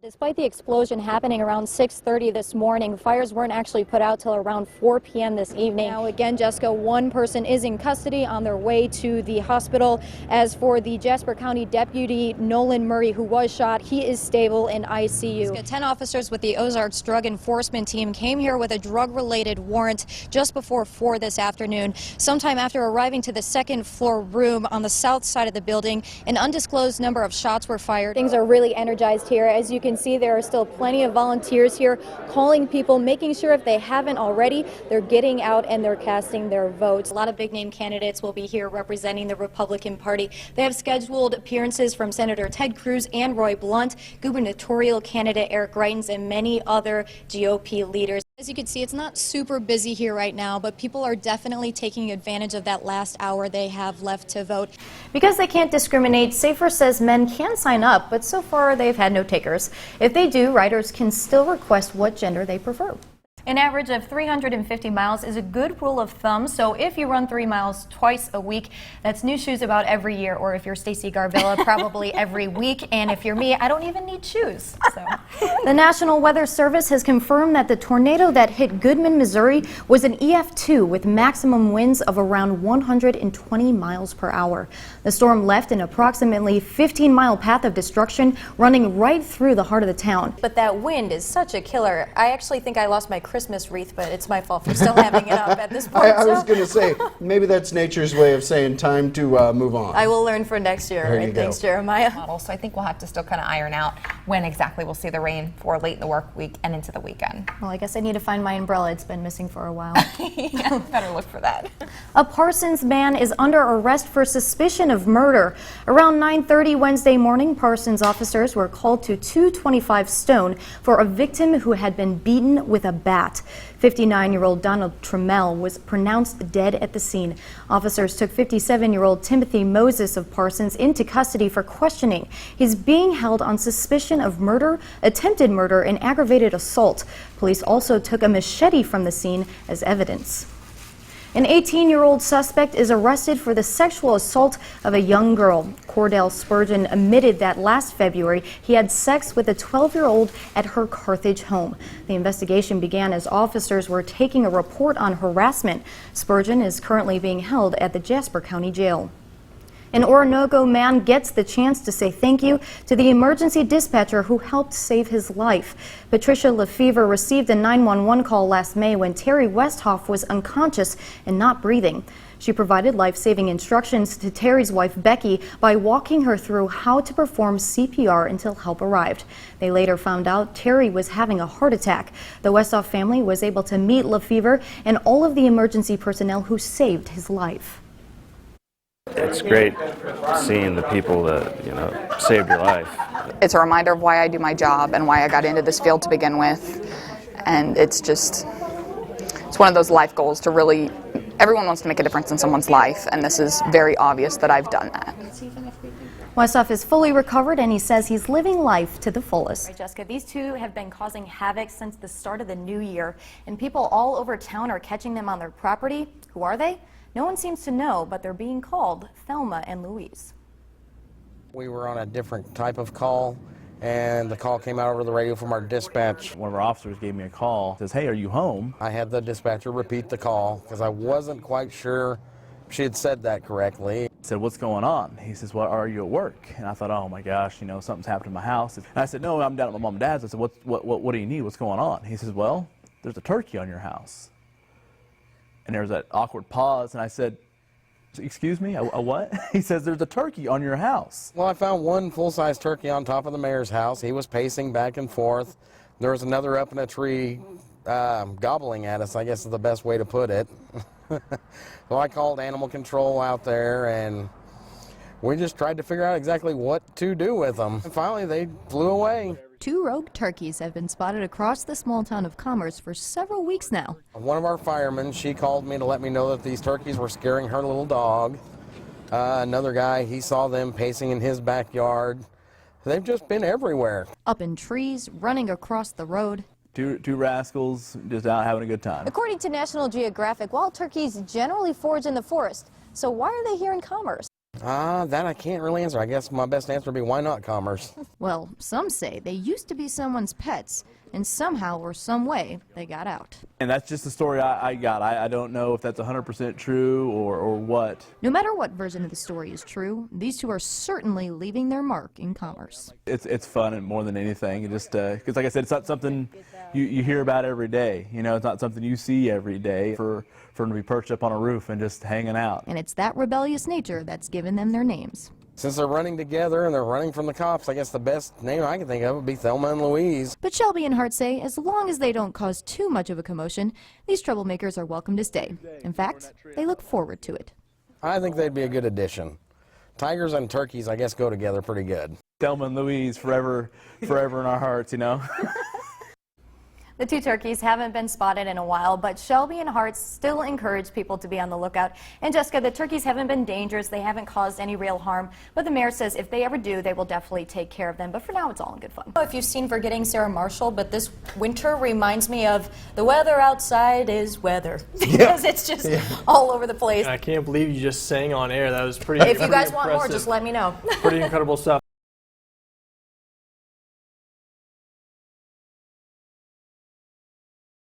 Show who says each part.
Speaker 1: Despite the explosion happening around 6:30 this morning, fires weren't actually put out till around 4 p.m. this evening. Now again, Jessica, one person is in custody on their way to the hospital. As for the Jasper County Deputy Nolan Murray, who was shot, he is stable in ICU. 10 officers with the Ozarks Drug Enforcement Team came here with a drug-related warrant just before 4 this afternoon. Sometime after arriving to the second floor room on the south side of the building, an undisclosed number of shots were fired. Things are really energized here. As you can see, there are still plenty of volunteers here calling people, making sure if they haven't already, they're getting out and they're casting their votes. A lot of big name candidates will be here representing the Republican Party. They have scheduled appearances from Senator Ted Cruz and Roy Blunt, gubernatorial candidate Eric Greitens, and many other GOP leaders. As you can see, it's not super busy here right now, but people are definitely taking advantage of that last hour they have left to vote. Because they can't discriminate, Safer says men can sign up, but so far they've had no takers. If they do, riders can still request what gender they prefer. An average of 350 miles is a good rule of thumb, so if you run 3 miles twice a week, that's new shoes about every year, or if you're Stacey Garvilla, probably every week, and if you're me, I don't even need shoes. So. The National Weather Service has confirmed that the tornado that hit Goodman, Missouri was an EF2 with maximum winds of around 120 miles per hour. The storm left an approximately 15-mile path of destruction running right through the heart of the town. But that wind is such a killer. I actually think I lost my Christmas wreath, but it's my fault for still having it up at this point.
Speaker 2: I was going to say, maybe that's nature's way of saying time to move on.
Speaker 1: I will learn for next year. Right? Thanks, Jeremiah.
Speaker 3: So I think we'll have to still kind of iron out when exactly we'll see the rain for late in the work week and into the weekend.
Speaker 1: Well, I guess I need to find my umbrella. It's been missing for a while.
Speaker 3: Yeah, better look for that.
Speaker 1: A Parsons man is under arrest for suspicion of murder. Around 9:30 Wednesday morning, Parsons officers were called to 225 Stone for a victim who had been beaten with a bat. 59-year-old Donald Trammell was pronounced dead at the scene. Officers took 57-year-old Timothy Moses of Parsons into custody for questioning. He's being held on suspicion of murder, attempted murder, and aggravated assault. Police also took a machete from the scene as evidence. An 18-year-old suspect is arrested for the sexual assault of a young girl. Cordell Spurgeon admitted that last February he had sex with a 12-year-old at her Carthage home. The investigation began as officers were taking a report on harassment. Spurgeon is currently being held at the Jasper County Jail. An Orinoco man gets the chance to say thank you to the emergency dispatcher who helped save his life. Patricia Lefevre received a 911 call last May when Terry Westhoff was unconscious and not breathing. She provided life-saving instructions to Terry's wife, Becky, by walking her through how to perform CPR until help arrived. They later found out Terry was having a heart attack. The Westhoff family was able to meet Lefevre and all of the emergency personnel who saved his life.
Speaker 4: It's great seeing the people that, saved your life.
Speaker 5: It's a reminder of why I do my job and why I got into this field to begin with. And it's one of those life goals to really, everyone wants to make a difference in someone's life, and this is very obvious that I've done that.
Speaker 1: Westhoff is fully recovered, and he says he's living life to the fullest. Right, Jessica, these two have been causing havoc since the start of the new year, and people all over town are catching them on their property. Who are they? No one seems to know, but they're being called Thelma and Louise.
Speaker 6: We were on a different type of call, and the call came out over the radio from our dispatch.
Speaker 4: One of our officers gave me a call, says, "Hey, are you home?"
Speaker 6: I had the dispatcher repeat the call because I wasn't quite sure she had said that correctly.
Speaker 4: I said, "What's going on?" He says, "Well, are you at work?" And I thought, oh my gosh, something's happened in my house. And I said, "No, I'm down at my mom and dad's." I said, what do you need? What's going on? He says, "Well, there's a turkey on your house." And there was that awkward pause, and I said, "Excuse me, a what?" He says, "There's a turkey on your house."
Speaker 6: Well, I found one full-size turkey on top of the mayor's house. He was pacing back and forth. There was another up in a tree gobbling at us, I guess is the best way to put it. So I called animal control out there, and we just tried to figure out exactly what to do with them. And finally, they flew away.
Speaker 7: 2 rogue turkeys have been spotted across the small town of Commerce for several weeks now.
Speaker 6: One of our firemen, she called me to let me know that these turkeys were scaring her little dog. Another guy, he saw them pacing in his backyard. They've just been everywhere.
Speaker 7: Up in trees, running across the road.
Speaker 4: Two rascals just out having a good time.
Speaker 1: According to National Geographic, wild turkeys generally forage in the forest. So why are they here in Commerce?
Speaker 6: That I can't really answer. I guess my best answer would be why not commerce?
Speaker 7: Well, some say they used to be someone's pets, and somehow or some way they got out.
Speaker 4: And that's just the story I got. I don't know if that's 100% true or what.
Speaker 7: No matter what version of the story is true, these two are certainly leaving their mark in commerce.
Speaker 4: It's fun and more than anything. It just because, like I said, it's not something you hear about every day. You know, it's not something you see every day. For them to be perched up on a roof and just hanging out.
Speaker 7: And it's that rebellious nature that's given them their names.
Speaker 6: Since they're running together and they're running from the cops, I guess the best name I can think of would be Thelma and Louise.
Speaker 7: But Shelby and Hart say as long as they don't cause too much of a commotion, these troublemakers are welcome to stay. In fact, they look forward to it.
Speaker 6: I think they'd be a good addition. Tigers and turkeys, I guess, go together pretty good.
Speaker 4: Thelma and Louise, forever in our hearts, you know.
Speaker 1: The two turkeys haven't been spotted in a while, but Shelby and Hart still encourage people to be on the lookout. And Jessica, the turkeys haven't been dangerous. They haven't caused any real harm. But the mayor says if they ever do, they will definitely take care of them. But for now, it's all in good fun. If you've seen Forgetting Sarah Marshall, but this winter reminds me of the weather outside is weather. Because it's just all over the place.
Speaker 8: I can't believe you just sang on air. That was pretty
Speaker 1: If you guys want more,
Speaker 8: impressive.
Speaker 1: just let me know.
Speaker 8: Pretty incredible stuff.